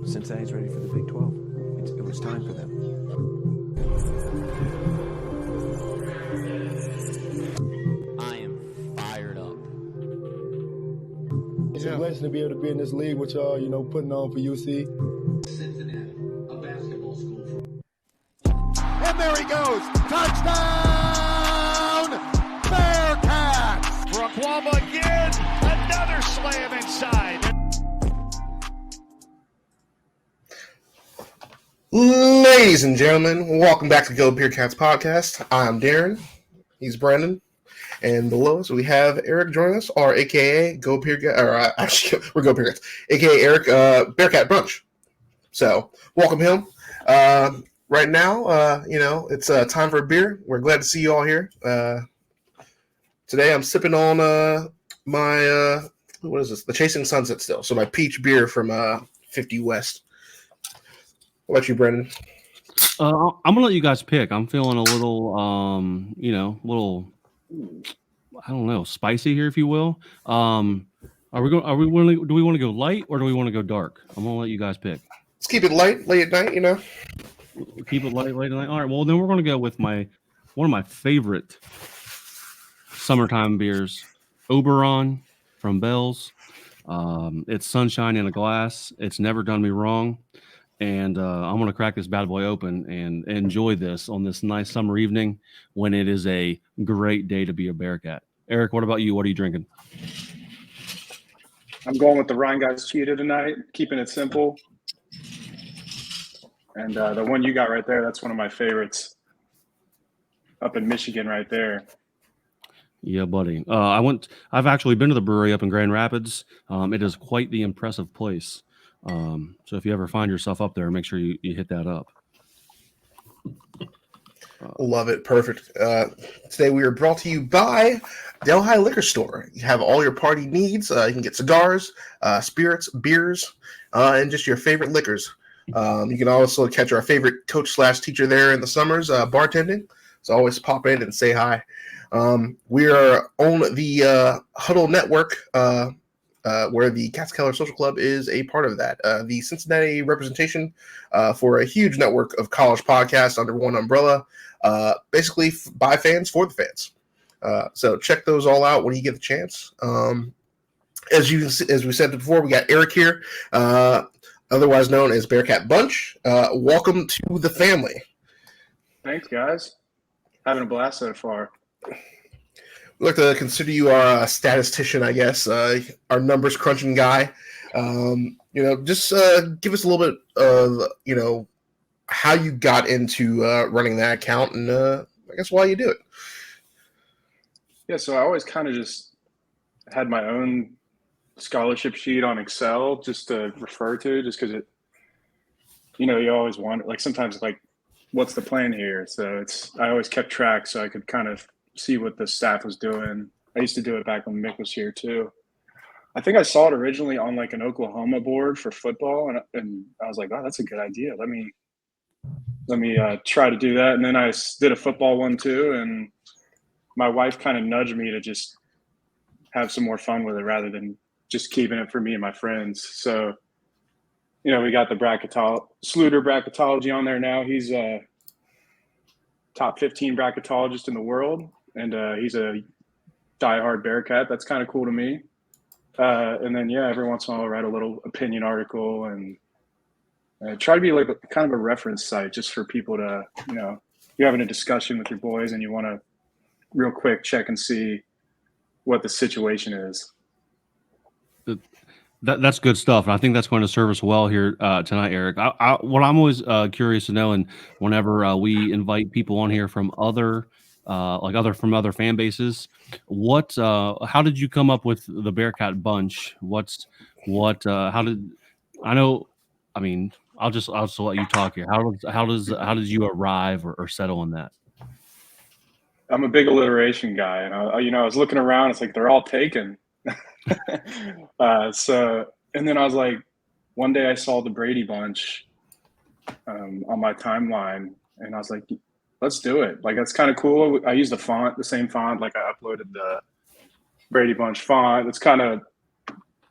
Cincinnati's ready for the Big 12. It was time for them. I am fired up. It's a blessing to be able to be in this league with y'all, putting on for UC. Cincinnati, a basketball school. And there he goes. Touchdown! Bearcats! Raquama again. Another slam inside. Ladies and gentlemen, welcome back to GoBeercats podcast. I'm Darren. He's Brandon. And below us, we have Eric joining us, or a.k.a. actually, we're GoBeercats, a.k.a. Eric, Bearcat Bunch. So, welcome him. Right now, it's time for a beer. We're glad to see you all here. Today, I'm sipping on my, what is this? The Chasing Sunset still. So, my peach beer from 50 West. What about you, Brendan? I'm gonna let you guys pick. I'm feeling a little, I don't know, spicy here, if you will. Do we want to go light or do we want to go dark? I'm gonna let you guys pick. Let's keep it light, late at night. Keep it light at night. All right. Well, then we're gonna go with one of my favorite summertime beers, Oberon from Bell's. It's sunshine in a glass. It's never done me wrong. And I'm going to crack this bad boy open and enjoy this on this nice summer evening when it is a great day to be a Bearcat. Eric, what about you? What are you drinking? I'm going with the Rhine Guys Cheetah tonight, keeping it simple. And the one you got right there, that's one of my favorites up in Michigan right there. Yeah, buddy. I've actually been to the brewery up in Grand Rapids. It is quite the impressive place. So if you ever find yourself up there, make sure you hit that up. Love it. Perfect. Today we are brought to you by Delhi Liquor Store. You have all your party needs. You can get cigars, spirits, beers, and just your favorite liquors. You can also catch our favorite coach/teacher there in the summers, bartending. So always pop in and say hi. We are on the Huddle Network, where the Cats Keller Social Club is a part of that. The Cincinnati representation for a huge network of college podcasts under one umbrella, basically by fans for the fans. So check those all out when you get the chance. As we said before, we got Eric here, otherwise known as Bearcat Bunch. Welcome to the family. Thanks, guys. Having a blast so far. We like to consider you our statistician, I guess, our numbers crunching guy. Just give us a little bit of, how you got into running that account and I guess why you do it. Yeah, so I always kind of just had my own scholarship sheet on Excel just to refer to, just because you always wonder, like sometimes like, what's the plan here? So I always kept track so I could kind of see what the staff was doing. I used to do it back when Mick was here too. I think I saw it originally on like an Oklahoma board for football, and I was like, "Oh, that's a good idea. Let me try to do that." And then I did a football one too, and my wife kind of nudged me to just have some more fun with it rather than just keeping it for me and my friends. So, we got the Sluter bracketology on there now. He's a top 15 bracketologist in the world. And he's a diehard Bearcat. That's kind of cool to me. And then, every once in a while, I'll write a little opinion article and try to be like kind of a reference site just for people to, you're having a discussion with your boys and you want to real quick check and see what the situation is. That's good stuff. And I think that's going to serve us well here tonight, Eric. What I'm always curious to know, and whenever we invite people on here from other fan bases, how did you come up with the Bearcat Bunch? I'll just let you talk here. How did you arrive or settle on that? I'm a big alliteration guy, and I was looking around. It's like they're all taken. And then I was like, one day I saw the Brady Bunch on my timeline, and I was like, let's do it. Like, that's kind of cool. I used the same font. Like, I uploaded the Brady Bunch font. It's kind of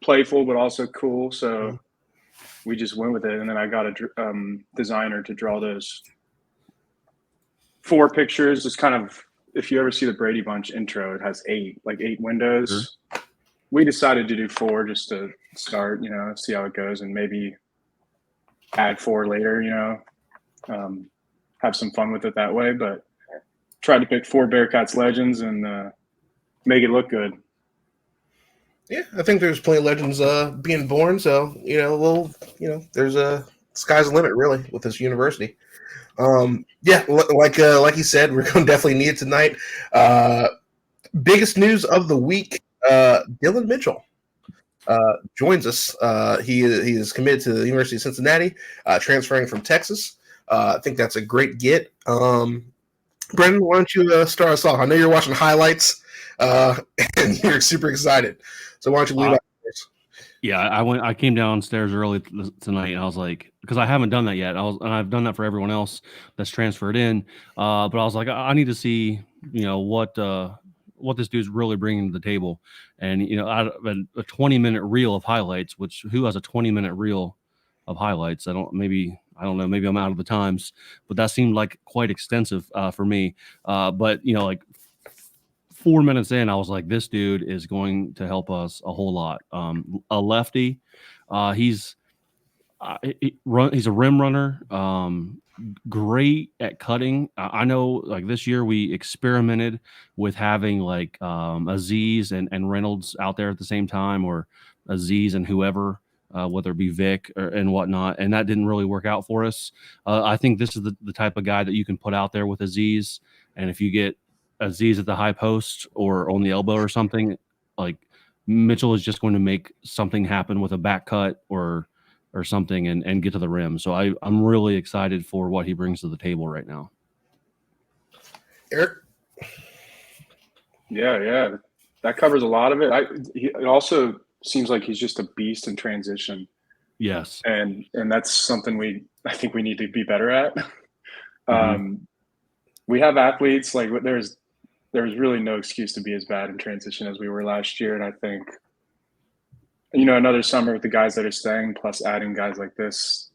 playful, but also cool. So we just went with it. And then I got a designer to draw those 4 pictures. It's kind of, if you ever see the Brady Bunch intro, it has 8 windows. Sure. We decided to do 4 just to start, see how it goes, and maybe add 4 later, have some fun with it that way. But tried to pick 4 Bearcats legends and make it look good. Yeah, I think there's plenty of legends being born. So, there's sky's the limit really with this university. Yeah, like you said, we're going to definitely need it tonight. Biggest news of the week, Dillon Mitchell joins us. He is committed to the University of Cincinnati, transferring from Texas. I think that's a great get. Brendan, why don't you start us off? I know you're watching highlights, and you're super excited. So why don't you lead off first? Yeah, I came downstairs early tonight, and I was like, because I haven't done that yet. And I've done that for everyone else that's transferred in. But I was like, I need to see, what this dude's really bringing to the table. And out of a 20-minute reel of highlights, which who has a 20-minute reel of highlights? I don't know. Maybe I'm out of the times, but that seemed like quite extensive for me. But 4 minutes in, I was like, this dude is going to help us a whole lot. A lefty, he's a rim runner, great at cutting. I know, this year we experimented with having Aziz and Reynolds out there at the same time, or Aziz and whoever, whether it be Vic and whatnot, and that didn't really work out for us. I think this is the type of guy that you can put out there with Aziz, and if you get Aziz at the high post or on the elbow or something, Mitchell is just going to make something happen with a back cut or something and get to the rim. So I'm really excited for what he brings to the table right now. Eric? Yeah. That covers a lot of it. It also seems like he's just a beast in transition. Yes. And that's something I think we need to be better at. Mm-hmm. We have athletes, there's really no excuse to be as bad in transition as we were last year. And I think, another summer with the guys that are staying, plus adding guys like this,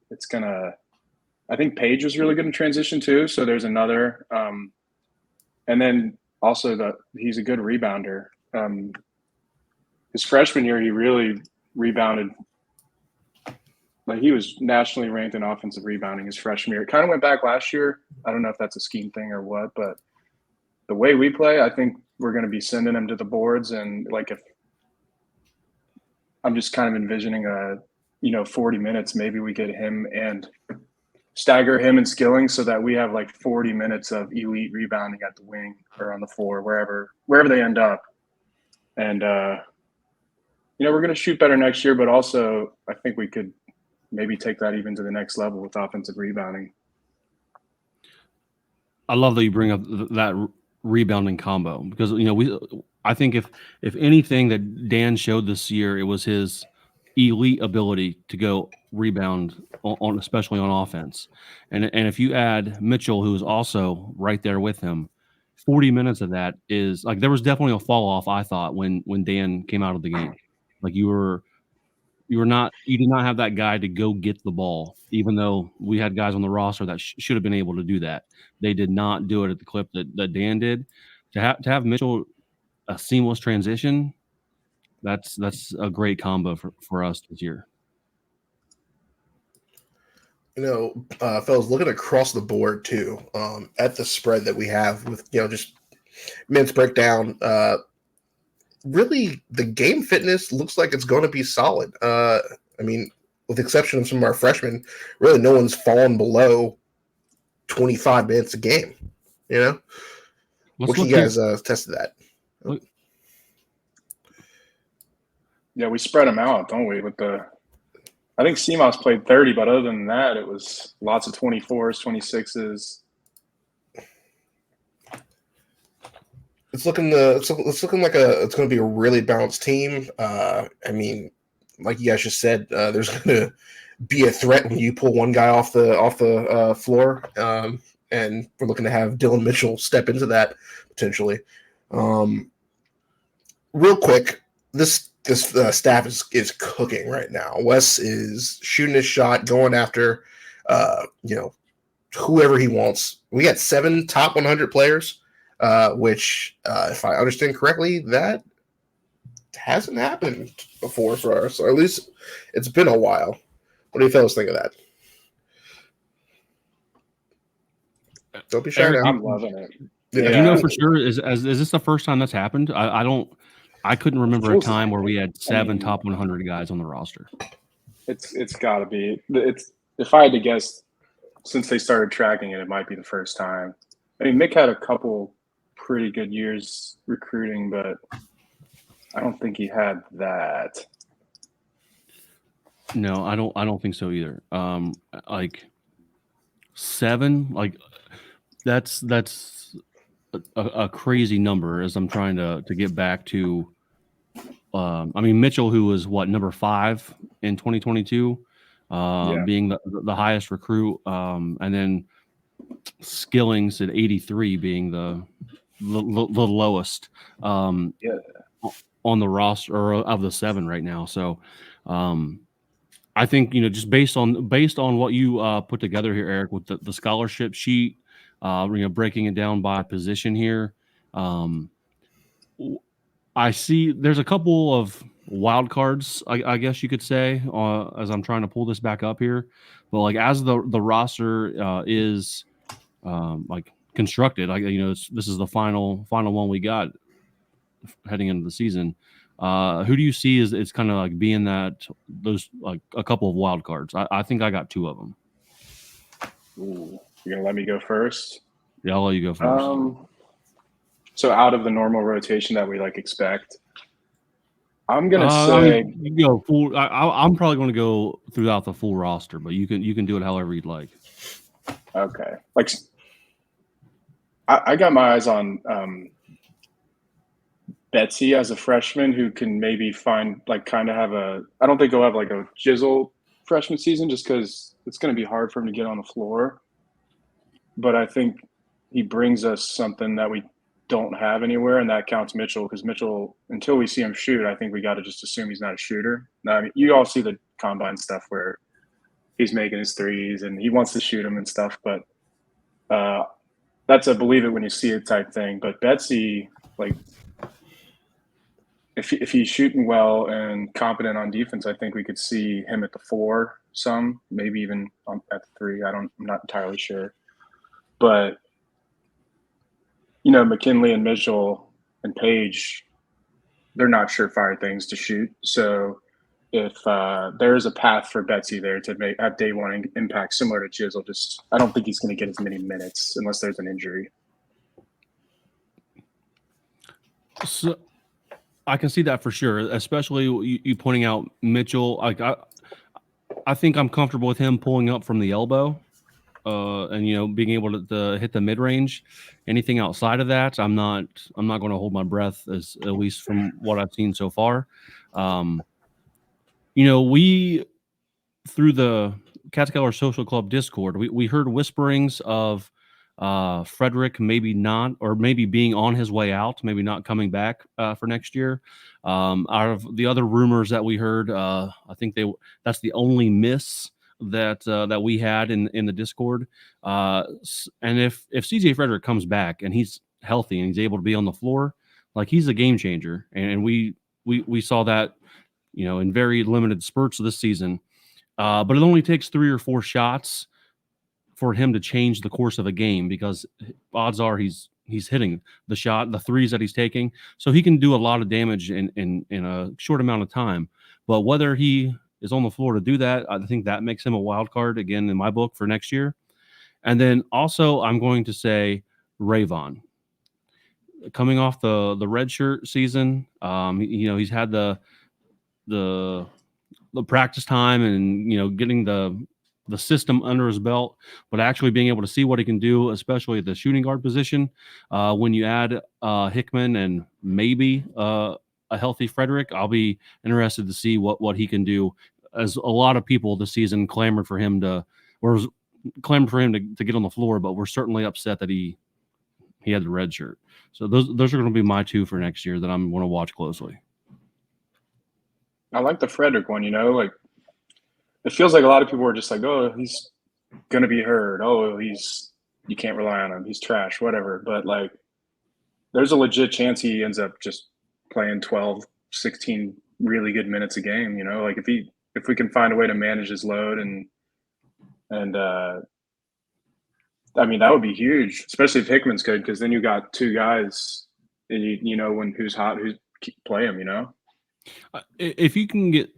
it's going to – I think Page was really good in transition too. So there's another and then also he's a good rebounder. His freshman year, he really rebounded. He was nationally ranked in offensive rebounding his freshman year. It kind of went back last year. I don't know if that's a scheme thing or what, but the way we play, I think we're going to be sending him to the boards. And if I'm just kind of envisioning 40 minutes, maybe we get him and stagger him and Skilling so that we have 40 minutes of elite rebounding at the wing or on the floor, wherever they end up. And, we're going to shoot better next year, but also I think we could maybe take that even to the next level with offensive rebounding. I love that you bring up that rebounding combo, because I think if anything that Dan showed this year, it was his elite ability to go rebound on especially on offense. And if you add Mitchell, who's also right there with him, 40 minutes of that is there was definitely a fall off, I thought, when Dan came out of the game. You did not have that guy to go get the ball, even though we had guys on the roster that should have been able to do that. They did not do it at the clip that Dan did. To have Mitchell a seamless transition, that's a great combo for us this year. Fellas, looking across the board too, at the spread that we have with just minutes breakdown. Really, the game fitness looks like it's going to be solid. With the exception of some of our freshmen, really no one's fallen below 25 minutes a game. What you guys tested that? Yeah, we spread them out, don't we? I think CMOS played 30, but other than that, it was lots of 24s, 26s. It's looking like it's going to be a really balanced team. Like you guys just said, there's going to be a threat when you pull one guy off the floor, and we're looking to have Dillon Mitchell step into that potentially. Real quick, this this staff is cooking right now. Wes is shooting his shot, going after, whoever he wants. We got 7 top 100 players, which, if I understand correctly, that hasn't happened before for us, or at least it's been a while. What do you fellas think of that? Don't be shy now. I'm loving it. Yeah. Do you know for sure? Is this the first time that's happened? I couldn't remember a time where we had 7 top 100 guys on the roster. It's got to be. If I had to guess, since they started tracking it, it might be the first time. I mean, Mick had a couple pretty good years recruiting, but I don't think he had that. No, I don't think so either. Like 7, like that's a crazy number. As I'm trying to get back to, I mean, Mitchell, who was number 5 in 2022, being the highest recruit, and then Skillings at 83 being the lowest on the roster or of the 7 right now. So I think, just based on what you put together here, Eric, with the scholarship sheet, breaking it down by position here, I see there's a couple of wild cards, I guess you could say, as I'm trying to pull this back up here. But like as the roster is constructed, this is the final one we got heading into the season. Who do you see is kind of like being those like a couple of wild cards? I think I got 2 of them. Ooh, you're gonna let me go first? Yeah, I'll let you go first. So out of the normal rotation that we expect, I'm gonna say you go full. I'm probably going to go throughout the full roster, but you can do it however you'd like. Okay, I got my eyes on Betsy as a freshman who can maybe find kind of have I don't think he'll have a jizzle freshman season just because it's going to be hard for him to get on the floor. But I think he brings us something that we don't have anywhere, and that counts Mitchell, because Mitchell, until we see him shoot, I think we got to just assume he's not a shooter. Now, I mean, you all see the combine stuff where he's making his threes and he wants to shoot them and stuff, but that's a believe it when you see it type thing. But Betsy, if he's shooting well and competent on defense, I think we could see him at the 4 some, maybe even at the 3. I'm not entirely sure. But, McKinley and Mitchell and Page, they're not surefire things to shoot. So if there is a path for Betsy there to have day one impact similar to Jizzle, I don't think he's going to get as many minutes unless there's an injury. So I can see that for sure, especially you pointing out Mitchell. I think I'm comfortable with him pulling up from the elbow, and being able to hit the mid range. Anything outside of that, I'm not going to hold my breath, at least from what I've seen so far. We through the Catskeller Social Club Discord, we heard whisperings of Frederick maybe being on his way out, maybe not coming back for next year. Out of the other rumors that we heard, I think that's the only miss that we had in the Discord. And if CJ Frederick comes back and he's healthy and he's able to be on the floor, he's a game changer. And we saw that, in very limited spurts this season. But it only takes 3 or 4 shots for him to change the course of a game, because odds are he's hitting the threes that he's taking. So he can do a lot of damage in a short amount of time. But whether he is on the floor to do that, I think that makes him a wild card again in my book for next year. And then also I'm going to say Rayvon, coming off the redshirt season. He's had the practice time and getting the system under his belt, but actually being able to see what he can do, especially at the shooting guard position. When you add Hickman and maybe a healthy Frederick, I'll be interested to see what he can do, as a lot of people this season clamored for him to get on the floor, but we're certainly upset that he had the red shirt. So those are going to be my 2 for next year that I'm going to watch closely. I like the Frederick one, like it feels like a lot of people are just like, oh, he's gonna be hurt. Oh, you can't rely on him. He's trash, whatever. But like there's a legit chance he ends up just playing 12, 16 really good minutes a game, like if we can find a way to manage his load and I mean that would be huge, especially if Hickman's good, because then you got two guys and you know when who's hot, who's play him, If you can get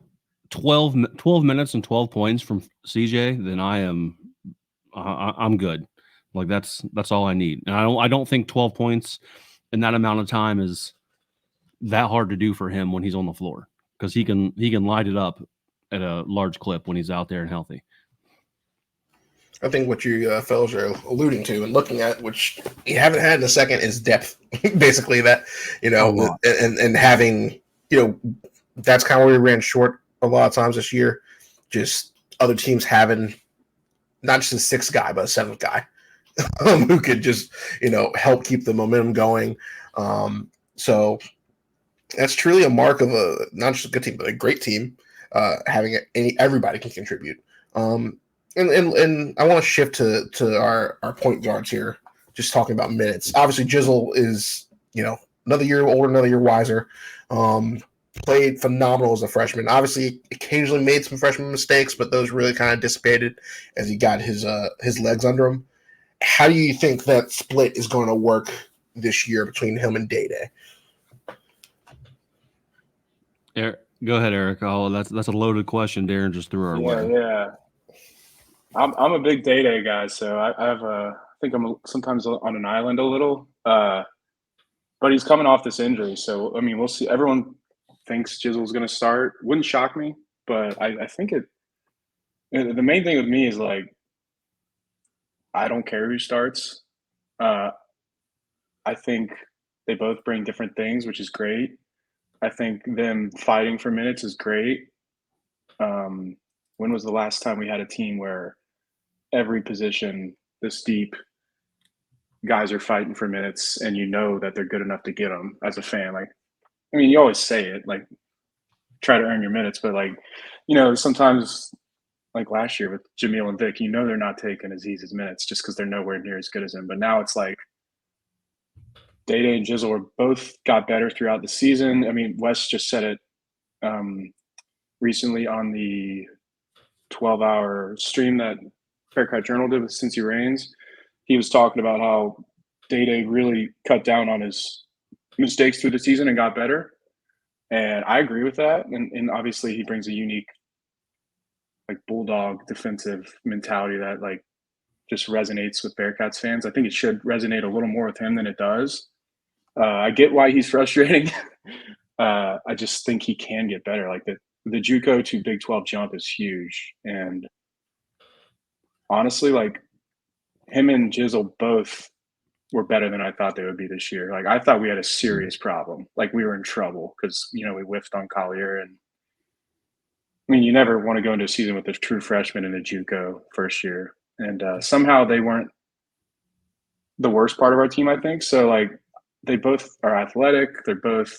12 minutes and 12 points from CJ, then I'm good. Like that's all I need. And I don't think 12 points in that amount of time is that hard to do for him when he's on the floor, because he can light it up at a large clip when he's out there and healthy. I think what you fellows are alluding to and looking at, which you haven't had in a second, is depth. Basically, that and having that's kind of where we ran short a lot of times this year. Just other teams having not just a sixth guy, but a seventh guy who could just help keep the momentum going. So that's truly a mark of a not just a good team, but a great team. Having everybody can contribute. And I want to shift to our point guards here, just talking about minutes. Obviously, Jizzle is, another year older, another year wiser. Played phenomenal as a freshman. Obviously, occasionally made some freshman mistakes, but those really kind of dissipated as he got his legs under him. How do you think that split is going to work this year between him and Day-Day? Go ahead, Eric. Oh, that's a loaded question. Darren just threw our way. Yeah. I'm a big Day-Day guy, so I think I'm sometimes on an island a little, but he's coming off this injury, so I mean we'll see. Everyone thinks Jizzle's going to start. Wouldn't shock me, but I think the main thing with me is like I don't care who starts. I think they both bring different things, which is great. I think them fighting for minutes is great. When was the last time we had a team where every position this deep guys are fighting for minutes and that they're good enough to get them as a fan? Like, I mean, you always say it, like, try to earn your minutes, but like, sometimes like last year with Jamil and Vic, they're not taking Aziz's minutes just because they're nowhere near as good as him. But now it's like Day-Day and Jizzle both got better throughout the season. I mean, Wes just said it recently on the 12-hour stream that Bearcat Journal did with Cincy Reigns. He was talking about how Day-Day really cut down on his mistakes through the season and got better. And I agree with that. And obviously he brings a unique like bulldog defensive mentality that like just resonates with Bearcats fans. I think it should resonate a little more with him than it does. I get why he's frustrating. I just think he can get better. Like the JUCO to Big 12 jump is huge. And honestly, like him and Jizzle both were better than I thought they would be this year. Like I thought we had a serious problem. Like we were in trouble because, we whiffed on Collier. And I mean, you never want to go into a season with a true freshman in a JUCO first year. And somehow they weren't the worst part of our team, I think. So like they both are athletic. They're both,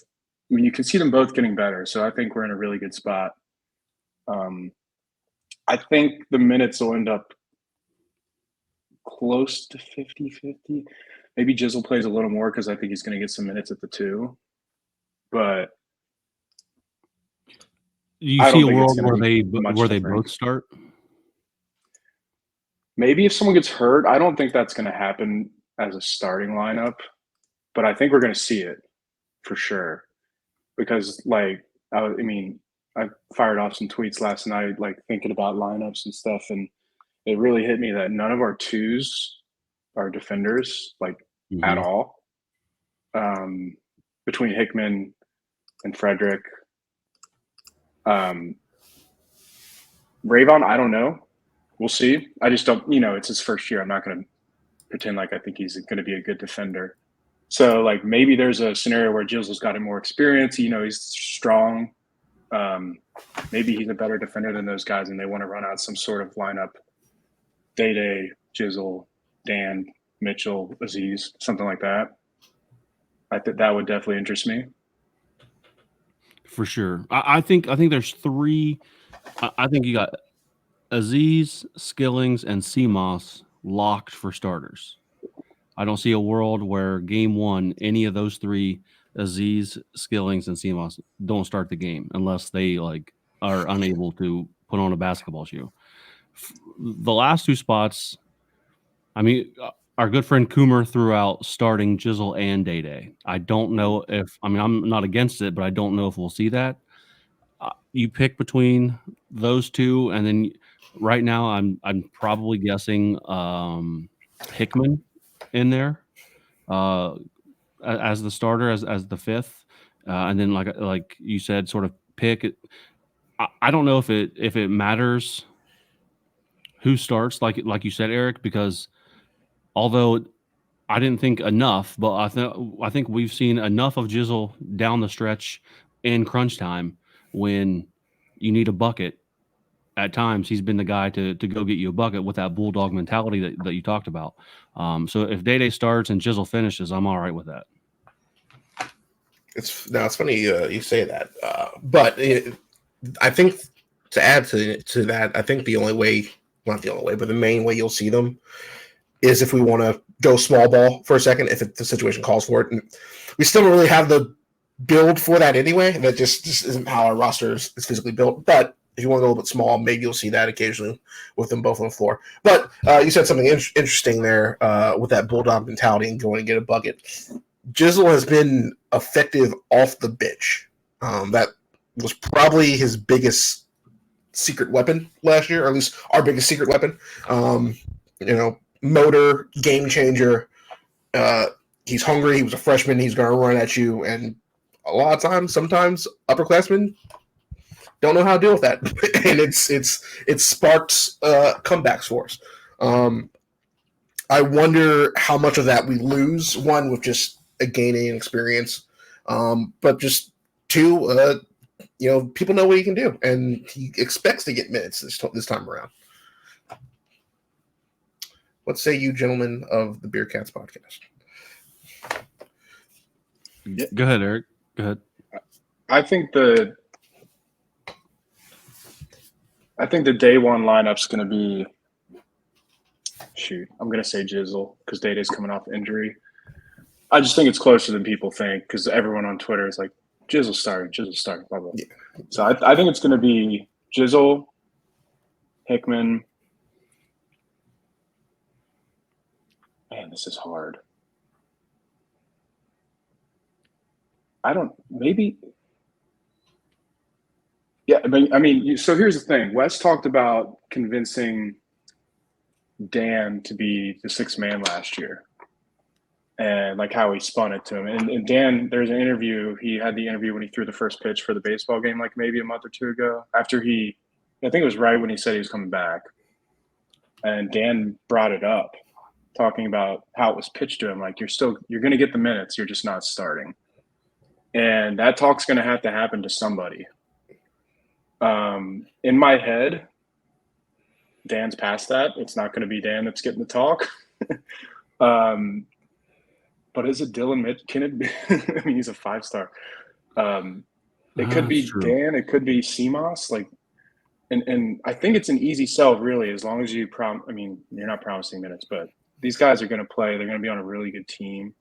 I mean, you can see them both getting better. So I think we're in a really good spot. I think the minutes will end up close to 50-50. Maybe Jizzle plays a little more because I think he's going to get some minutes at the 2. But you see a world where they both start? Maybe if someone gets hurt. I don't think that's going to happen as a starting lineup, but I think we're going to see it for sure. Because, like, I fired off some tweets last night, like, thinking about lineups and stuff, and it really hit me that none of our 2s are defenders, like, at all. Between Hickman and Frederick. Rayvon, I don't know. We'll see. I just don't, it's his first year. I'm not going to pretend like I think he's going to be a good defender. So, like, maybe there's a scenario where Jizzle's got more experience. He's strong. Maybe he's a better defender than those guys, and they want to run out some sort of lineup. Day-Day, Jizzle, Dan, Mitchell, Aziz, something like that. I think that would definitely interest me. for sure. I think there's three. I think you got Aziz, Skillings, and Seamoss locked for starters. I don't see a world where game one, any of those three, Aziz, Skillings, and Seamoss, don't start the game unless they like are unable to put on a basketball shoe. The last two spots, I mean, our good friend Coomer threw out starting Jizzle and Day Day. I don't know if, I mean, I'm not against it, but I don't know if we'll see that. You pick between those two, and then right now I'm probably guessing Hickman in there as the starter, as the fifth, and then like you said, sort of pick it. I don't know if it matters who starts, like you said, Eric, because although I didn't think enough, but I think we've seen enough of Jizzle down the stretch in crunch time when you need a bucket. At times, he's been the guy to go get you a bucket with that bulldog mentality that you talked about. So if Day Day starts and Jizzle finishes, I'm all right with that. It's funny you say that, but I think to add to that, I think the only way, not the only way, but the main way you'll see them is if we want to go small ball for a second, if the situation calls for it. And we still don't really have the build for that anyway. That just isn't how our roster is physically built. But if you want to go a little bit small, maybe you'll see that occasionally with them both on the floor. But you said something interesting there with that bulldog mentality and going to get a bucket. Jizzle has been effective off the bench. That was probably his biggest secret weapon last year, or at least our biggest secret weapon. Motor, game changer. He's hungry. He was a freshman. He's going to run at you. And a lot of times, sometimes upperclassmen don't know how to deal with that. And it sparks comebacks for us. I wonder how much of that we lose, one, with just a gaining experience, but just two, people know what he can do, and he expects to get minutes this time around. What say you, gentlemen of the Bearcats podcast? Go ahead, Eric. Go ahead. I think the day one lineup's going to be, I'm going to say Jizzle because Day Day's coming off injury. I just think it's closer than people think because everyone on Twitter is like, Jizzle starting, blah, blah. Yeah. So I think it's going to be Jizzle, Hickman. Man, this is hard. Yeah, but I mean, so here's the thing. Wes talked about convincing Dan to be the sixth man last year and like how he spun it to him. And Dan, there's an interview. He had the interview when he threw the first pitch for the baseball game, like maybe a month or two ago after I think it was right when he said he was coming back. And Dan brought it up, talking about how it was pitched to him. Like, you're going to get the minutes. You're just not starting. And that talk's going to have to happen to somebody. In my head, Dan's past that. It's not going to be Dan that's getting the talk. But is it Dillon Mitchell? Can it be? I mean, he's a 5-star. It could be true. Dan. It could be Seamoss. Like, and I think it's an easy sell, really, as long as you I mean, you're not promising minutes, but these guys are going to play. They're going to be on a really good team.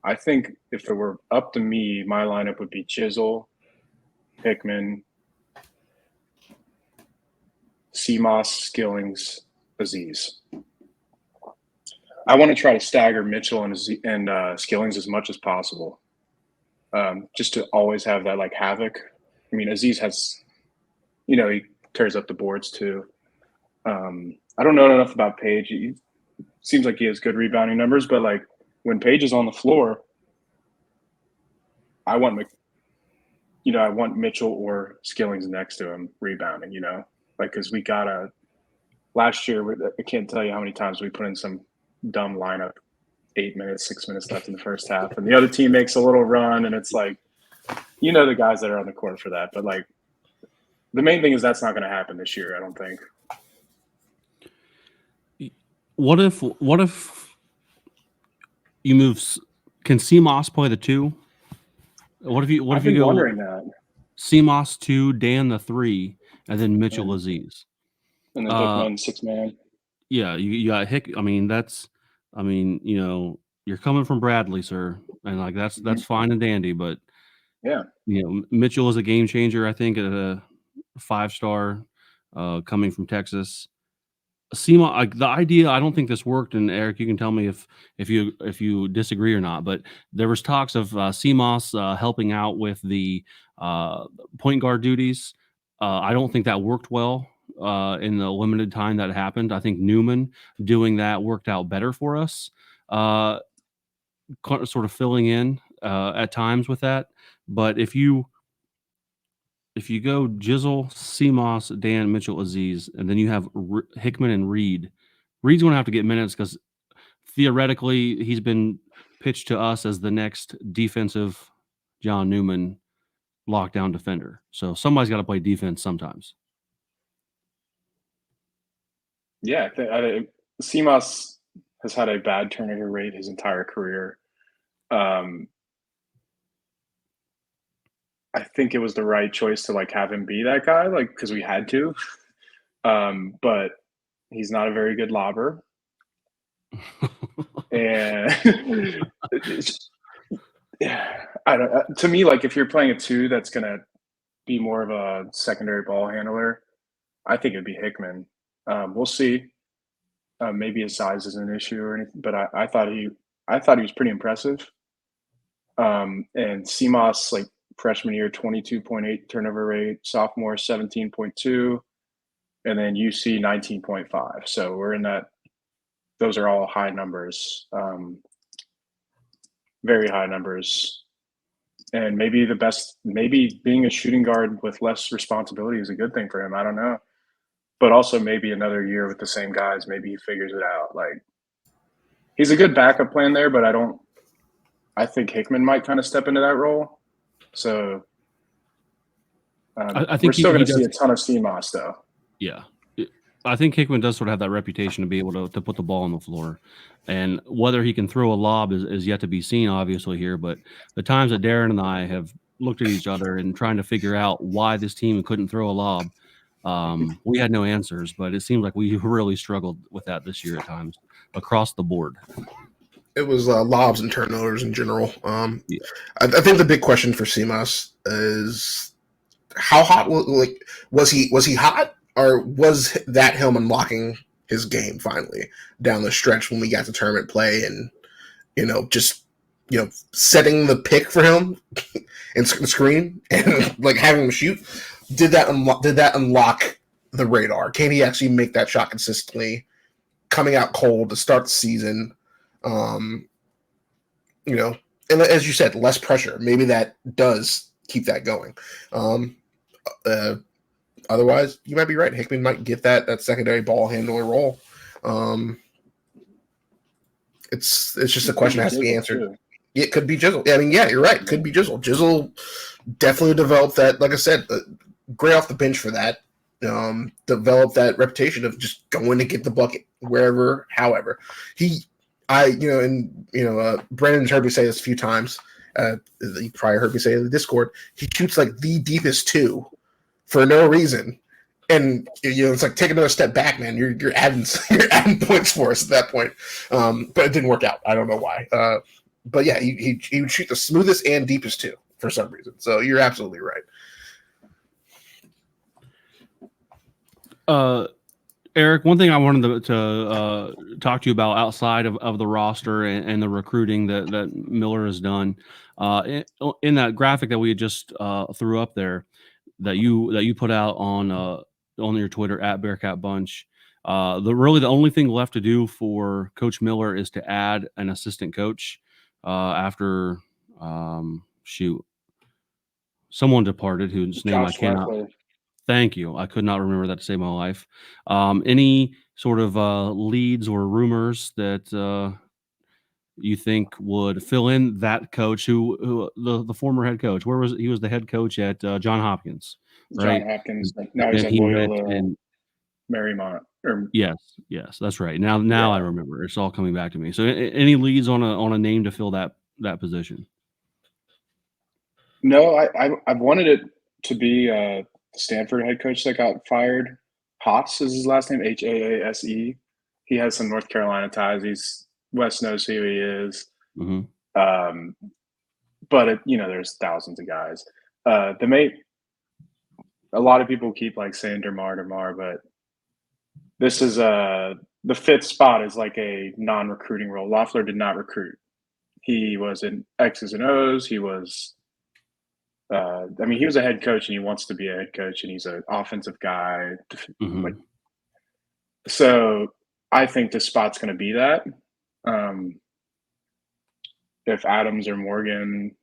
I think if it were up to me, my lineup would be Jizzle, Hickman, Seamoss, Skillings, Aziz. I want to try to stagger Mitchell and Skillings as much as possible, just to always have that like havoc. I mean, Aziz has, he tears up the boards too. I don't know enough about Page. He seems like he has good rebounding numbers, but like when Page is on the floor, I want Mitchell or Skillings next to him rebounding. Because we got last year. I can't tell you how many times we put in some dumb lineup, 8 minutes, 6 minutes left in the first half, and the other team makes a little run, and it's like, the guys that are on the court for that. But like, the main thing is that's not going to happen this year. I don't think. What if you move? Can Seamoss play the 2? What if you go? Wondering that. CMOS 2, Dan the 3, and then Mitchell Aziz. And then Hickman 6-man. Yeah, you got Hick. I mean, you're coming from Bradley, sir, and like that's fine and dandy, but yeah, Mitchell is a game changer. I think a 5-star coming from Texas. SEMA, the idea, I don't think this worked, and Eric, you can tell me if you disagree or not. But there was talks of CMOS helping out with the point guard duties. I don't think that worked well in the limited time that happened. I think Newman doing that worked out better for us, sort of filling in at times with that. But if you go Jizzle, CMOS, Dan, Mitchell, Aziz, and then you have Hickman and Reed. Reed's going to have to get minutes because theoretically he's been pitched to us as the next defensive John Newman lockdown defender. So somebody's got to play defense sometimes. Yeah, CMOS has had a bad turnover rate his entire career. I think it was the right choice to have him be that guy, because we had to. But he's not a very good lobber. And to me, if you're playing a 2 that's going to be more of a secondary ball handler, I think it'd be Hickman. We'll see. Maybe his size is an issue or anything, but I thought he was pretty impressive. And CMOS, freshman year, 22.8 turnover rate, sophomore 17.2, and then UC 19.5. So we're in that. Those are all high numbers, very high numbers. And maybe being a shooting guard with less responsibility is a good thing for him. I don't know. But also maybe another year with the same guys, maybe he figures it out. He's a good backup plan there, but I think Hickman might kind of step into that role. So I think we're still going to see a ton of CMOS, though. Yeah. I think Hickman does sort of have that reputation to be able to put the ball on the floor. And whether he can throw a lob is yet to be seen, obviously, here. But the times that Darren and I have looked at each other and trying to figure out why this team couldn't throw a lob, we had no answers. But it seems like we really struggled with that this year at times across the board. It was lobs and turnovers in general. I think the big question for CMOS is how hot was he hot, or was that him unlocking his game finally down the stretch when we got to tournament play and setting the pick for him and screen and having him shoot? Did that unlock the radar? Can he actually make that shot consistently, coming out cold to start the season? And as you said, less pressure. Maybe that does keep that going. Otherwise, you might be right. Hickman might get that secondary ball handler role. It's just a question that has to be answered. Too. It could be Jizzle. I mean, yeah, you're right. It could be Jizzle. Jizzle definitely developed that, like I said, great off the bench for that. Developed that reputation of just going to get the bucket wherever, however. Brandon's heard me say this a few times. You probably heard me say it in the Discord. He shoots the deepest 2 for no reason, and it's take another step back, man. You're adding points for us at that point. But it didn't work out. I don't know why. But yeah, he would shoot the smoothest and deepest 2 for some reason. So you're absolutely right. Eric, one thing I wanted to talk to you about outside of the roster and the recruiting that Miller has done, in that graphic that we just threw up there, that you put out on your Twitter at Bearcat Bunch. The only thing left to do for Coach Miller is to add an assistant coach after someone departed whose name I cannot. Barkley. Thank you. I could not remember that to save my life. Any sort of leads or rumors that you think would fill in that coach, who the former head coach? Where was he? Was the head coach at John Hopkins? Right? John Hopkins. Now he's at Loyola and Marymount. Yes, that's right. Now I remember. It's all coming back to me. So, any leads on a name to fill that position? No, I've wanted it to be Stanford head coach that got fired. Haas is his last name, Haase. He has some North Carolina ties. Wes knows who he is. Mm-hmm. But there's thousands of guys. A lot of people keep like saying Demar, but this is the fifth spot is like a non-recruiting role. Loeffler did not recruit. He was in X's and O's. He was, he was a head coach, and he wants to be a head coach, and he's an offensive guy. Mm-hmm. So I think this spot's going to be that. If Adams or Morgan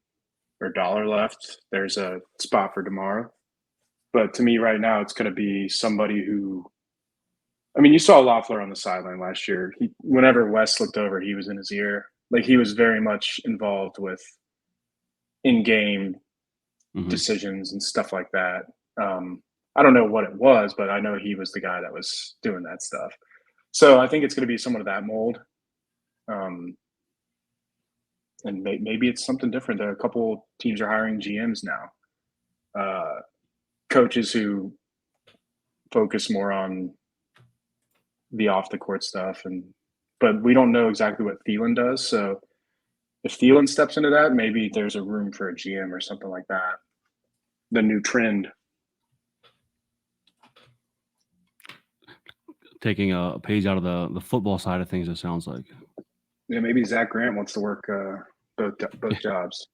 or Dollar left, there's a spot for DeMar. But to me right now, it's going to be somebody who – you saw Loeffler on the sideline last year. Whenever Wes looked over, he was in his ear. Like, he was very much involved with in-game decisions and stuff like that. I don't know what it was, but I know he was the guy that was doing that stuff. So I think it's going to be someone of that mold. And maybe it's something different. There are a couple teams are hiring GMs now. Coaches who focus more on the off-the-court stuff. But we don't know exactly what Thielen does. So if Thielen steps into that, maybe there's a room for a GM or something like that. The new trend. Taking a page out of the football side of things, it sounds like. Yeah, maybe Zach Grant wants to work both jobs.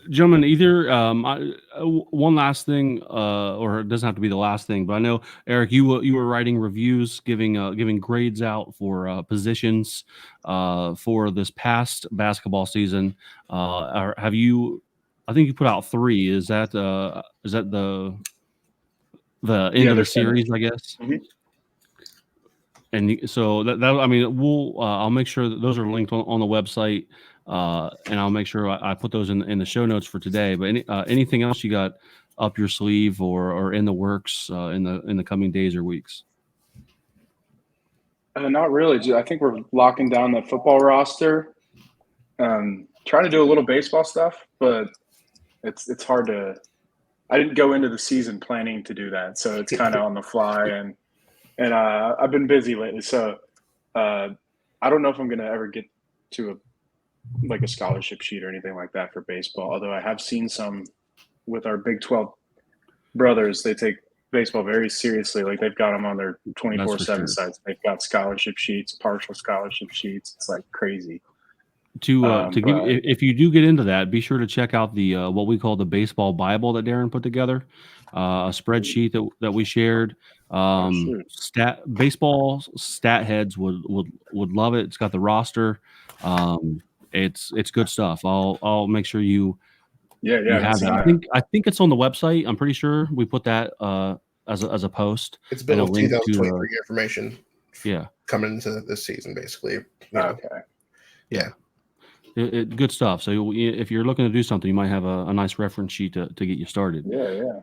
Gentlemen, either one last thing, or it doesn't have to be the last thing, but I know, Eric, you were writing reviews, giving grades out for positions for this past basketball season. Have you? I think you put out 3. Is that the end of the series? I guess. Mm-hmm. And so we'll I'll make sure that those are linked on the website, and I'll make sure I put those in the show notes for today. But anything else you got up your sleeve or in the works in the coming days or weeks? Not really. I think we're locking down the football roster. Trying to do a little baseball stuff, but it's hard to. I didn't go into the season planning to do that, so it's kind of on the fly, and I've been busy lately. So I don't know if I'm going to ever get to a scholarship sheet or anything like that for baseball. Although I have seen some with our Big 12 brothers. They take baseball very seriously. Like, they've got them on their 24/7 sites. They've got scholarship sheets, partial scholarship sheets. It's like crazy. If you do get into that, be sure to check out the what we call the baseball Bible that Darren put together, a spreadsheet that we shared. Baseball stat heads would love it. It's got the roster. It's good stuff. I'll make sure you have that. I think it's on the website. I'm pretty sure we put that as a post. It's been a link 2023 information. Yeah, coming into this season, basically. Okay. Yeah. Good stuff. So if you're looking to do something, you might have a nice reference sheet to get you started. Yeah.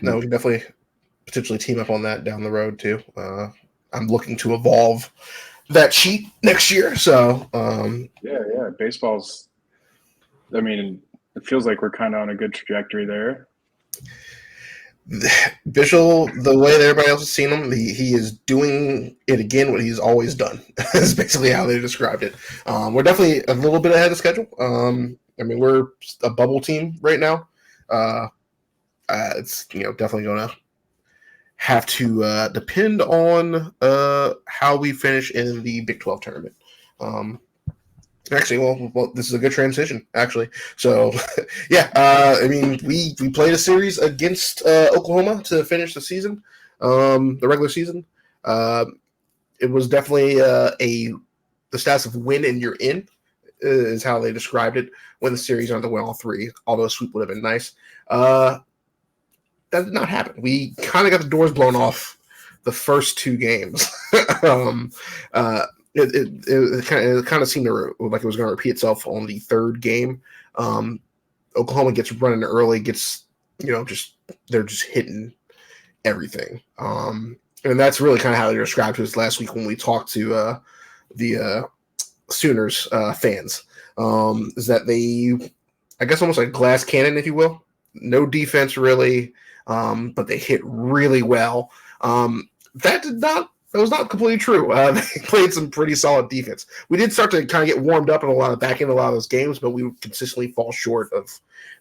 No, we can definitely potentially team up on that down the road too. I'm looking to evolve that sheet next year. So yeah. Baseball's. It feels like we're kind of on a good trajectory there. Bishop, the way that everybody else has seen him, he is doing it again what he's always done. Is basically how they described it. We're definitely a little bit ahead of schedule. We're a bubble team right now. It's definitely going to have to depend on how we finish in the Big 12 tournament. Actually, well, this is a good transition, actually. So, we played a series against Oklahoma to finish the season, the regular season. It was definitely the status of win and you're in is how they described it when the series went all 3, although a sweep would have been nice. That did not happen. We kind of got the doors blown off the first 2 games. It kind of seemed like it was going to repeat itself on the 3rd game. Oklahoma gets running early, they're just hitting everything. And that's really kind of how they described it last week when we talked to the Sooners fans is that they, I guess, almost like glass cannon, if you will. No defense really, but they hit really well. That was not completely true. They played some pretty solid defense. We did start to kind of get warmed up in back in a lot of those games, but we would consistently fall short of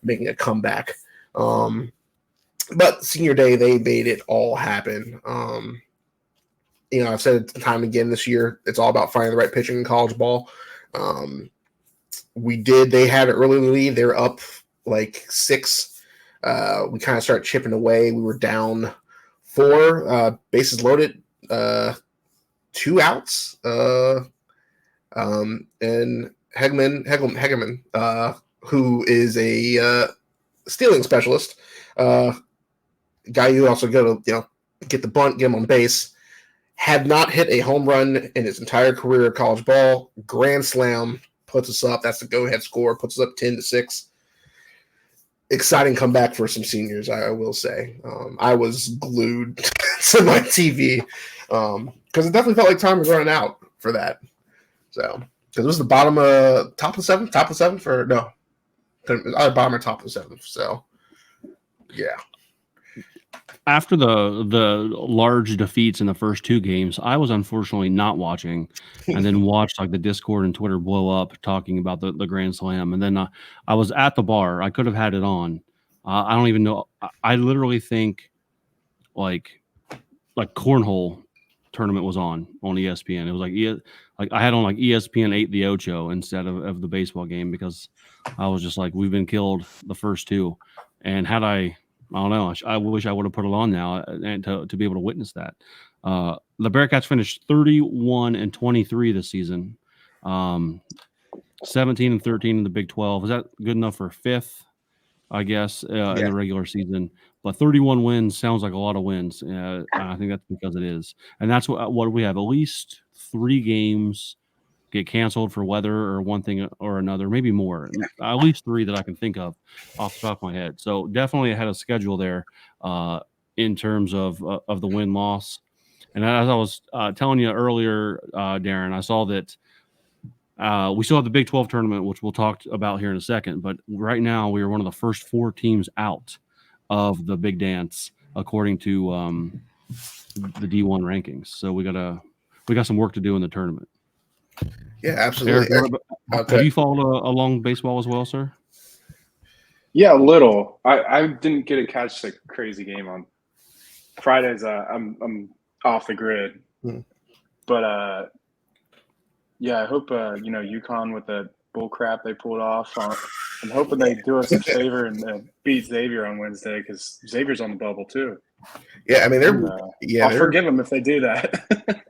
making a comeback. But senior day, they made it all happen. I've said it time again this year, it's all about finding the right pitching in college ball. They had an early lead. They were up like 6. We kind of started chipping away. We were down 4, bases loaded, 2 outs. And Hegeman, who is a stealing specialist, guy you also go to, get the bunt, get him on base, had not hit a home run in his entire career of college ball. Grand slam, puts us up. That's the go-ahead score, puts us up 10-6. Exciting comeback for some seniors, I will say. I was glued to my TV because it definitely felt like time was running out for that. So, because it was the top of 7 for no, either bottom or top of 7. So, yeah. After the large defeats in the first 2 games, I was unfortunately not watching, and then watched like the Discord and Twitter blow up talking about the Grand Slam. And then I was at the bar. I could have had it on. I don't even know. I literally think like cornhole tournament was on ESPN. It was like I had on like ESPN 8 the Ocho instead of the baseball game, because I was just like, we've been killed the first 2, and had I don't know. I wish I would have put it on now and to be able to witness that. The Bearcats finished 31-23 this season, 17-13 in the Big 12. Is that good enough for 5th? I guess in the regular season. But 31 wins sounds like a lot of wins. I think that's because it is, and that's what we have. At least 3 games get canceled for weather or one thing or another, maybe more. At least 3 that I can think of off the top of my head. So definitely I had a schedule there in terms of the win-loss. And as I was telling you earlier, Darren, I saw that we still have the Big 12 tournament, which we'll talk about here in a second. But right now we are one of the first 4 teams out of the Big Dance, according to the D1 rankings. So we got some work to do in the tournament. Yeah, absolutely. Eric, have you followed along baseball as well, sir? Yeah, a little. I didn't get to catch the crazy game on Fridays. I'm off the grid, but yeah, I hope UConn with the bull crap they pulled off. I'm hoping they do us a favor and beat Xavier on Wednesday, because Xavier's on the bubble too. Yeah, I mean I'll forgive them if they do that.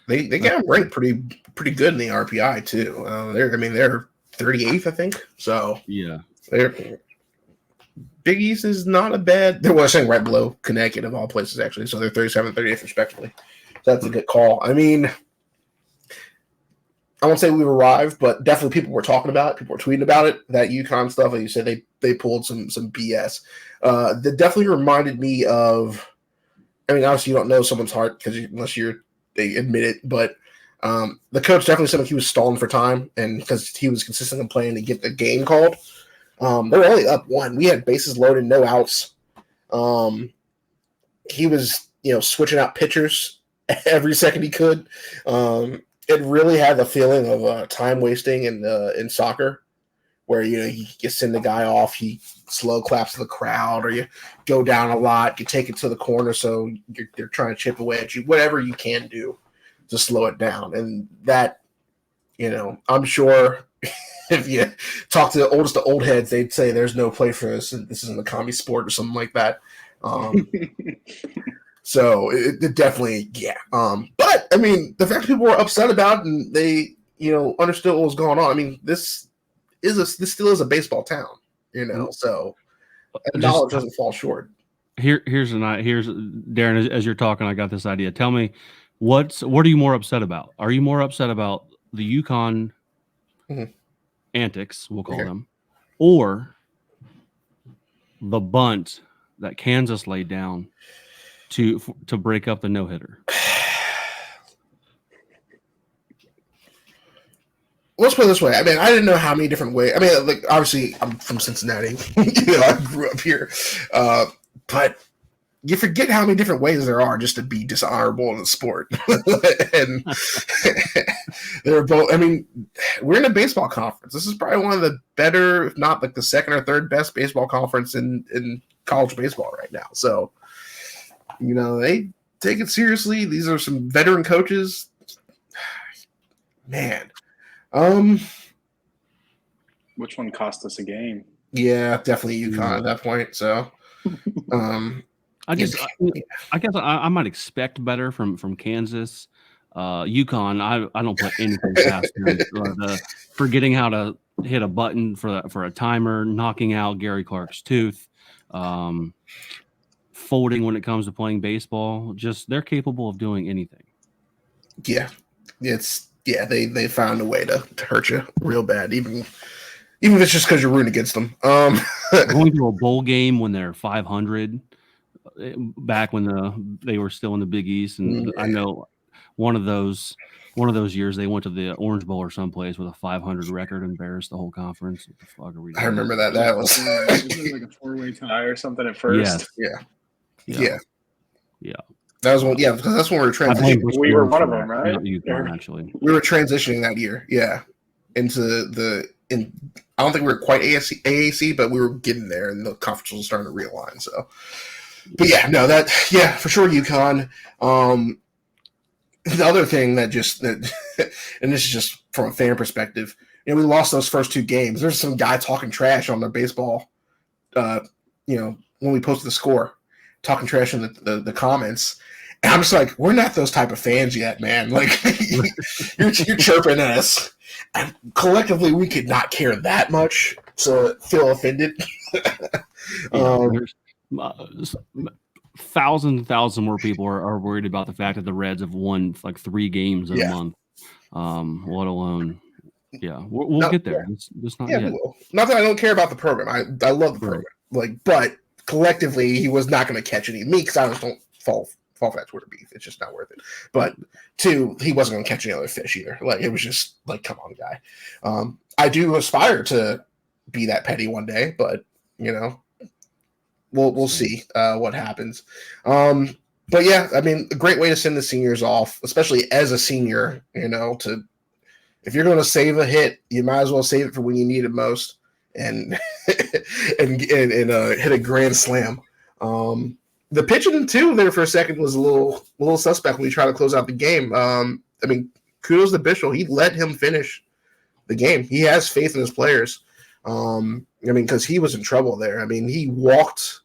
They got them ranked pretty good in the RPI too. They're 38th, I think. So yeah, Big East is not a bad. They're saying right below Connecticut of all places, actually. So they're 37th, 38th respectively. So that's a good call. I mean, I won't say we've arrived, but definitely people were talking about it. People were tweeting about it. That UConn stuff, like you said, they pulled some BS. That definitely reminded me of. I mean, obviously you don't know someone's heart unless they admit it, but the coach definitely said like he was stalling for time, and because he was consistently playing to get the game called. They were only up 1. We had bases loaded, no outs. He was switching out pitchers every second he could. It really had the feeling of time wasting in soccer, where you send the guy off, he slow claps to the crowd, or you go down a lot, you take it to the corner, so they're trying to chip away at you, whatever you can do to slow it down. And that, I'm sure if you talk to the oldest of old heads, they'd say there's no play for this. This isn't a commie sport or something like that. So it definitely, yeah. But I mean, the fact that people were upset about it and they, understood what was going on. I mean, this still is a baseball town, so knowledge doesn't fall short. Here's Darren, as you're talking, I got this idea. Tell me, what are you more upset about? Are you more upset about the UConn antics, we'll call them, or the bunt that Kansas laid down to break up the no-hitter? let's put it this way. I mean, I didn't know how many different ways. I mean, like obviously, I'm from Cincinnati. I grew up here, but you forget how many different ways there are just to be dishonorable in the sport. And they're both. I mean, we're in a baseball conference. This is probably one of the better, if not like the second or third best baseball conference in college baseball right now. So, they take it seriously. These are some veteran coaches. Man. Which one cost us a game? Yeah, definitely UConn at that point. So, I guess I might expect better from Kansas. UConn, I don't put anything past them. Forgetting how to hit a button for a timer, knocking out Gary Clark's tooth, folding when it comes to playing baseball. Just they're capable of doing anything. Yeah, they found a way to hurt you real bad, even if it's just because you're rooting against them. Going to a bowl game when they're 500. Back when they were still in the Big East, and I know one of those years they went to the Orange Bowl or someplace with a 500 record, embarrassed the whole conference. What the fuck are we doing? I remember that. That was like a 4-way tie or something at first. Yeah. That was one. Yeah, because that's when we were transitioning. We were one of them, right? UConn, actually, we were transitioning that year. Yeah, into I don't think we were quite AAC, but we were getting there, and the conference was starting to realign. So. But for sure, UConn. The other thing that and this is just from a fan perspective, we lost those first two games. There's some guy talking trash on their baseball, when we posted the score, talking trash in the comments. And I'm just like, we're not those type of fans yet, man. Like, you're chirping at us. And collectively, we could not care that much to feel offended. Thousands more people are worried about the fact that the Reds have won like 3 games in a month. Let alone, we'll get there. It's not yet. Not that I don't care about the program. I love the program. But collectively, he was not going to catch any me because I just don't fall for that Twitter beef. It's just not worth it. But 2, he wasn't going to catch any other fish either. Like, it was just like, come on, guy. I do aspire to be that petty one day, but We'll see what happens. But yeah, I mean, a great way to send the seniors off, especially as a senior, if you're going to save a hit, you might as well save it for when you need it most and hit a grand slam. The pitching too there for a second was a little suspect when we tried to close out the game. I mean, kudos to Bishop. He let him finish the game. He has faith in his players. Because he was in trouble there. I mean, he walked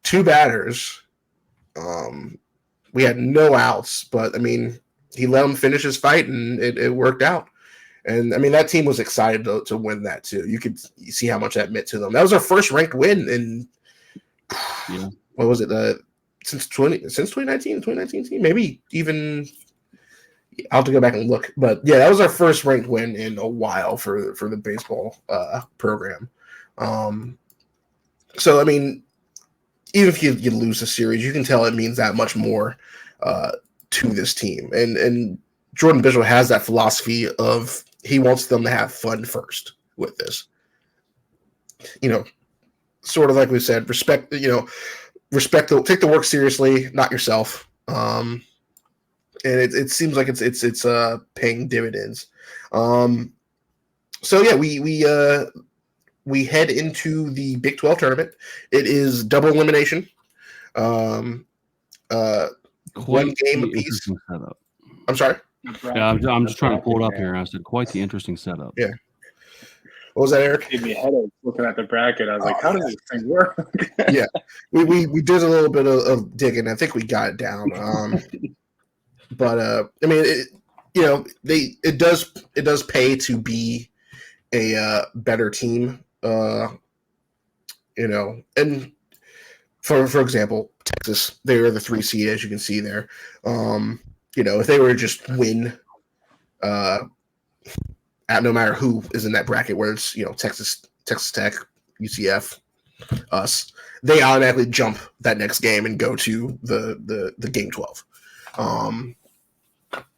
2 batters. We had no outs, but I mean, he let him finish his fight, and it worked out. And I mean, that team was excited to win that too. You could see how much that meant to them. That was our first ranked win in what was it? Since 2019 team, maybe even. I'll have to go back and look, but yeah, that was our first ranked win in a while for the baseball program. So I mean, even if you lose the series, you can tell it means that much more to this team. And Jordan Bishop has that philosophy of he wants them to have fun first with this. Sort of like we said, respect. Take the work seriously, not yourself. And it seems like it's paying dividends. So yeah, we head into the Big 12 tournament. It is double elimination. One game apiece. I'm sorry. Yeah, I'm just trying to pull it up here. I said quite the interesting setup. Yeah. What was that, Eric? Gave me a headache looking at the bracket. I was like, how does this thing work? Yeah, we did a little bit of digging. I think we got it down. But I mean, it does pay to be a better team. And for example, Texas, they are the 3 seed, as you can see there. If they were to just win, at no matter who is in that bracket, where it's Texas Tech, UCF, us, they automatically jump that next game and go to the game 12.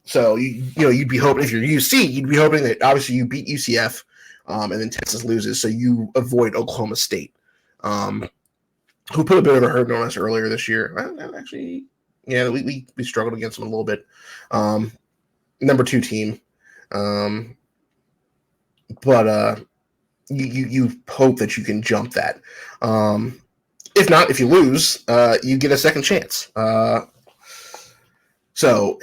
So you'd be hoping if you're UC, you'd be hoping that obviously you beat UCF, and then Texas loses, so you avoid Oklahoma State, who put a bit of a hurt on us earlier this year. Well, actually, yeah, we struggled against them a little bit. Number 2 team, but you hope that you can jump that. If not, if you lose, you get a second chance. So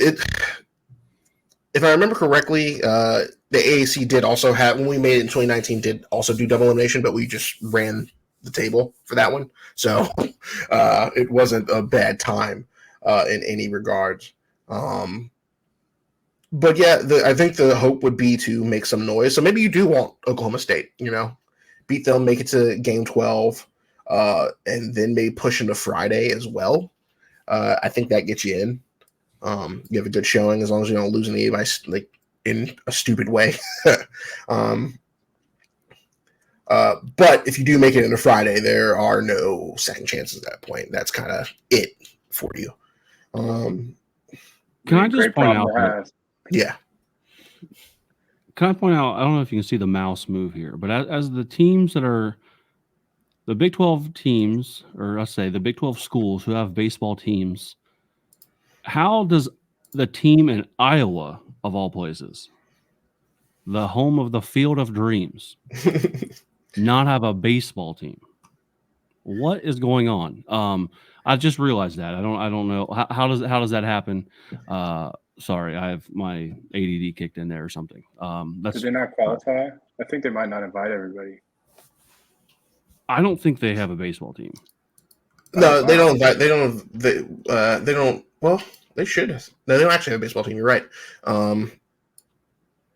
if I remember correctly, the AAC did also have, when we made it in 2019, did also do double elimination, but we just ran the table for that one. So it wasn't a bad time in any regards. But yeah, I think the hope would be to make some noise. So maybe you do want Oklahoma State, beat them, make it to game 12, and then maybe push into Friday as well. I think that gets you in. You have a good showing as long as you don't lose in the in a stupid way. But if you do make it into Friday, there are no second chances at that point. That's kind of it for you. Can I just point out? Yeah. Can I point out? I don't know if you can see the mouse move here, but as the teams that are the Big 12 teams, or let's say the Big 12 schools who have baseball teams, how does the team in Iowa, of all places, the home of the Field of Dreams, not have a baseball team? What is going on? I just realized that. I don't know how does that happen. Sorry, I have my ADD kicked in there or something. Did they not qualify? I think they might not invite everybody. I don't think they have a baseball team. No, they don't invite. They don't. Well, they should. No, they don't actually have a baseball team. You're right.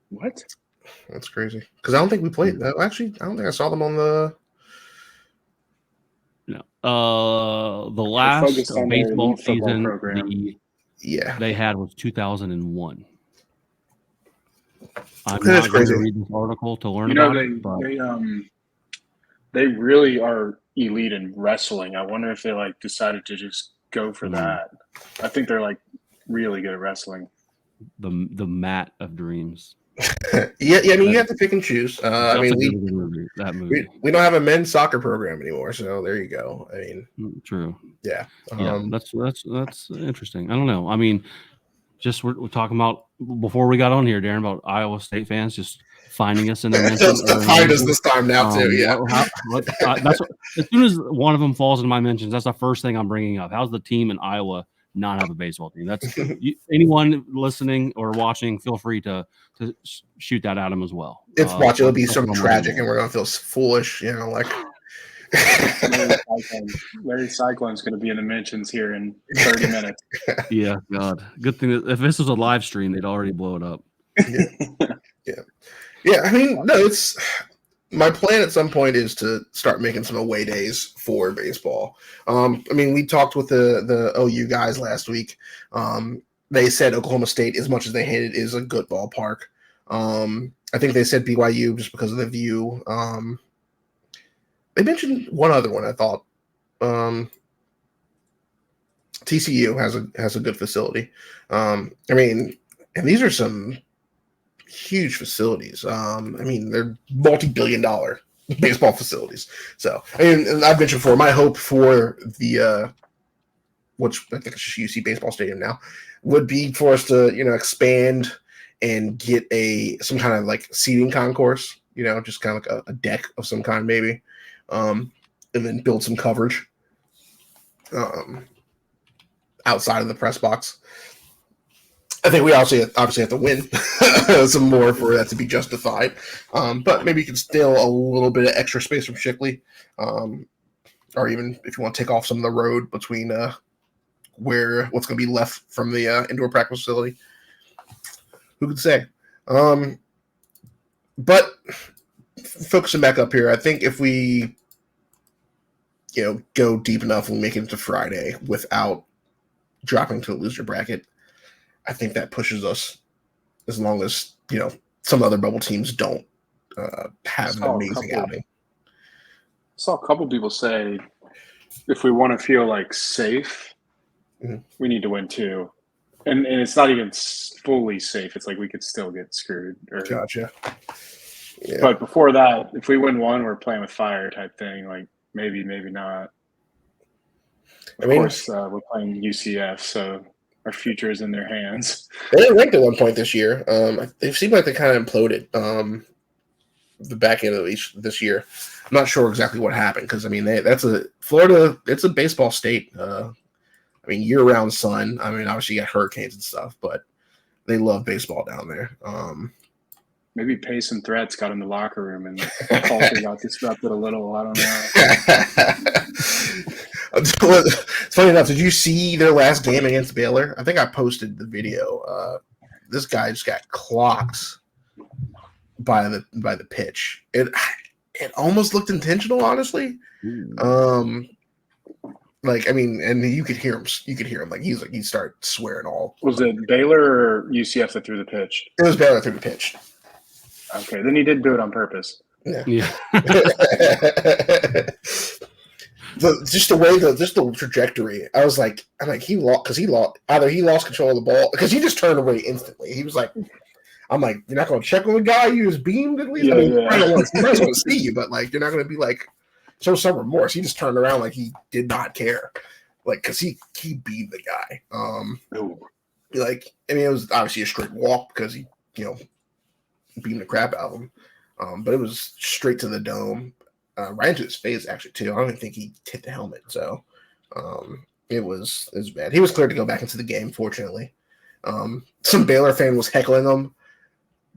What? That's crazy. Because I don't think we played. Actually, I don't think I saw them on the. No. The last baseball season they had was 2001. I'm not going to read this article to learn about it. But they really are elite in wrestling. I wonder if they decided to just go for that. I think they're really good at wrestling. The mat of dreams. Yeah. I mean, you have to pick and choose. I mean, we don't have a men's soccer program anymore, so there you go. I mean, true. Yeah. That's interesting. I don't know. I mean, just we're talking about before we got on here, Darren, about Iowa State fans just finding us in their mentions. Find us this time now too. Yeah. That's as soon as one of them falls into my mentions, that's the first thing I'm bringing up. How's the team in Iowa not have a baseball team? That's anyone listening or watching, feel free to shoot that at them as well. It'll be something tragic, and we're gonna feel foolish, Larry Cyclone's going to be in the mentions here in 30 minutes. Yeah, God. Good thing that if this was a live stream, they'd already blow it up. Yeah. I mean, no, it's my plan at some point is to start making some away days for baseball. I mean, we talked with the OU guys last week. They said Oklahoma State, as much as they hate it, is a good ballpark. I think they said BYU just because of the view. They mentioned one other one, I thought. TCU has a good facility. I mean, and these are some huge facilities. I mean, they're multi-billion-dollar baseball facilities. So, I mean, and I've mentioned before, my hope for the which I think it's just UC Baseball Stadium now, would be for us to, expand and get some kind of seating concourse, just kind of a deck of some kind maybe. And then build some coverage outside of the press box. I think we obviously have to win some more for that to be justified. But maybe you can steal a little bit of extra space from Shickley, or even if you want to take off some of the road between what's going to be left from the indoor practice facility. Who could say? But focusing back up here, I think if we, go deep enough and make it to Friday without dropping to the loser bracket, I think that pushes us, as long as, some other bubble teams don't have an amazing outing. I saw a couple people say, if we want to feel safe, we need to win too. and it's not even fully safe. It's like we could still get screwed. Gotcha. Yeah. But before that, if we win one, we're playing with fire type thing. Like maybe not. Of course, we're playing UCF, so our future is in their hands. They were ranked at one point this year. They seem like they kind of imploded the back end of this year. I'm not sure exactly what happened because Florida. It's a baseball state. Year-round sun. Obviously you got hurricanes and stuff, but they love baseball down there. Maybe Pace and Threats got in the locker room and the culture got disrupted a little. I don't know. It's funny enough. Did you see their last game against Baylor? I think I posted the video. This guy just got clocked by the pitch. It almost looked intentional, honestly. And you could hear him. You could hear him. He started swearing all. Was it Baylor or UCF that threw the pitch? It was Baylor that threw the pitch. Okay, then he did do it on purpose. Yeah. Just the trajectory. He lost either he lost control of the ball because he just turned away instantly. He was like, I'm like, you're not going to check on the guy you just beamed at least. He might want to see you, but you're not going to be show some remorse. He just turned around like he did not care, because he beat the guy. It was obviously a straight walk because he beamed the crap out of him. But it was straight to the dome, right into his face actually too. I don't even think he hit the helmet. So it was bad. He was cleared to go back into the game. Fortunately, some Baylor fan was heckling him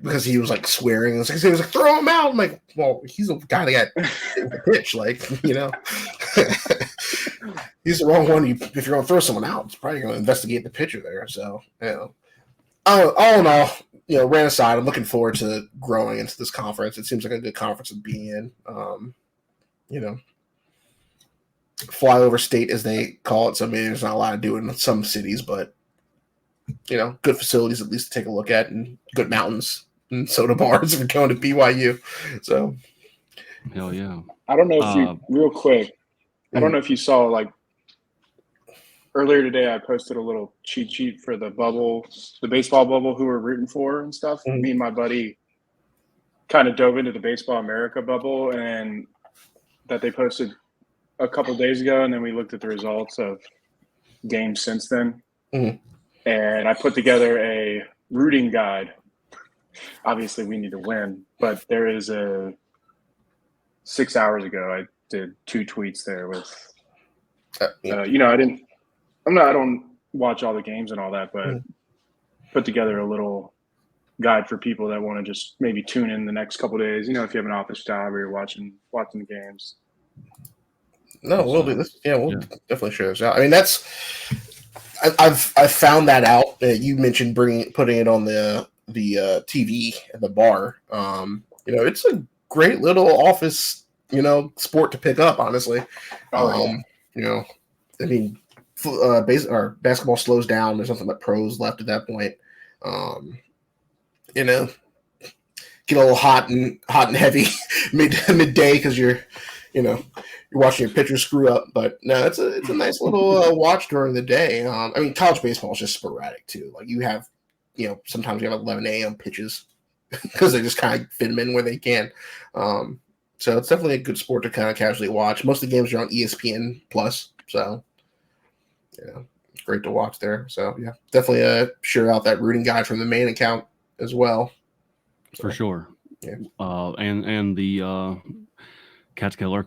because he was swearing. He was like, throw him out. I'm like, well, he's a guy that got the pitch. He's the wrong one. If you're going to throw someone out, it's probably going to investigate the pitcher there. So, all in all, ran aside. I'm looking forward to growing into this conference. It seems like a good conference to be in. Flyover state, as they call it. So maybe there's not a lot to do in some cities, but good facilities at least to take a look at, and good mountains and soda bars if you're going to BYU. So, hell yeah. I don't know if you real quick. I don't know if you saw earlier today. I posted a little cheat sheet for the bubble, the baseball bubble, who we're rooting for and stuff. Mm-hmm. Me and my buddy kind of dove into the Baseball America bubble, and that they posted a couple days ago, and then we looked at the results of games since then. Mm-hmm. And I put together a rooting guide. Obviously, we need to win, but there is 6 hours ago, I did 2 tweets there with, I don't watch all the games and all that, but put together a little guide for people that want to just maybe tune in the next couple of days. If you have an office job or you're watching the games. No, we'll do this. Yeah, we'll definitely share this out. I've found that out. You mentioned putting it on the TV at the bar. It's a great little office, sport to pick up. Honestly, basketball slows down. There's nothing but pros left at that point. Get a little hot and heavy midday because you're watching your pitchers screw up. But no, it's a nice little watch during the day. College baseball is just sporadic too. You have, sometimes you have 11 a.m. pitches because they just kind of fit them in where they can. So it's definitely a good sport to kind of casually watch. Most of the games are on ESPN Plus, so it's great to watch there. So yeah, definitely share out that rooting guide from the main account as well. For sure. Yeah. And the Cats Killer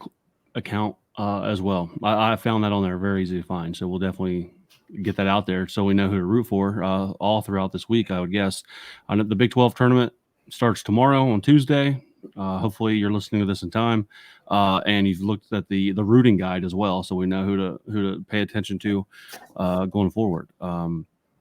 account as well. I found that on there very easy to find. So we'll definitely get that out there so we know who to root for all throughout this week, I would guess. The Big 12 tournament starts tomorrow on Tuesday. Hopefully you're listening to this in time, and you've looked at the rooting guide as well, so we know who to pay attention to going forward.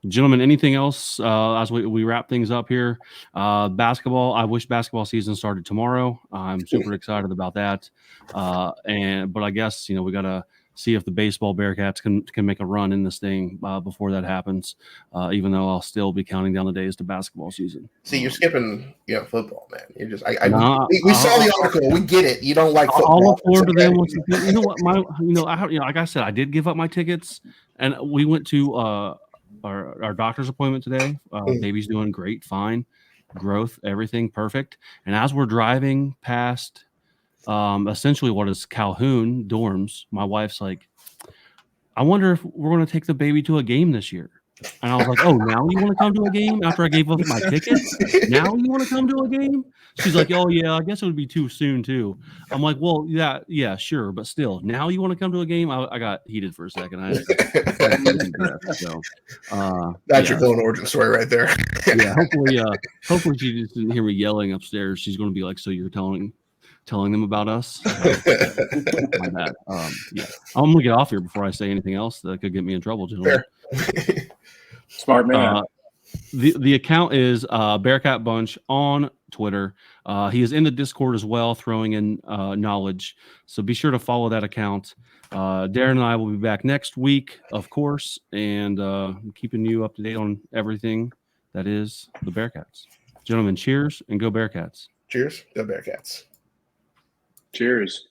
Gentlemen, anything else as we wrap things up here? Basketball. I wish basketball season started tomorrow. I'm super excited about that. But I guess we gotta see if the baseball Bearcats can make a run in this thing before that happens. Even though I'll still be counting down the days to basketball season. See, you're skipping, football, man. You're just, we saw the article. We get it. You don't like football. I'll look forward to them. You know what? Like I said, I did give up my tickets, and we went to our doctor's appointment today. Baby's doing great, fine, growth, everything perfect. And as we're driving past, essentially what is Calhoun dorms, my wife's like, I wonder if we're going to take the baby to a game this year. And I was like, oh, now you want to come to a game after I gave up my tickets? Now you want to come to a game? She's like, oh, yeah, I guess it would be too soon, too. I'm like, well, yeah, sure. But still, now you want to come to a game? I got heated for a second. That's your Colin origin story right there. Yeah, hopefully she just didn't hear me yelling upstairs. She's going to be like, so you're telling them about us? My bad. Yeah, I'm going to get off here before I say anything else that could get me in trouble, gentlemen. Smart man. The account is Bearcat Bunch on Twitter. He is in the Discord as well, throwing in knowledge. So be sure to follow that account. Darren and I will be back next week, of course, and keeping you up to date on everything that is the Bearcats. Gentlemen, cheers and go Bearcats. Cheers. Go Bearcats. Cheers.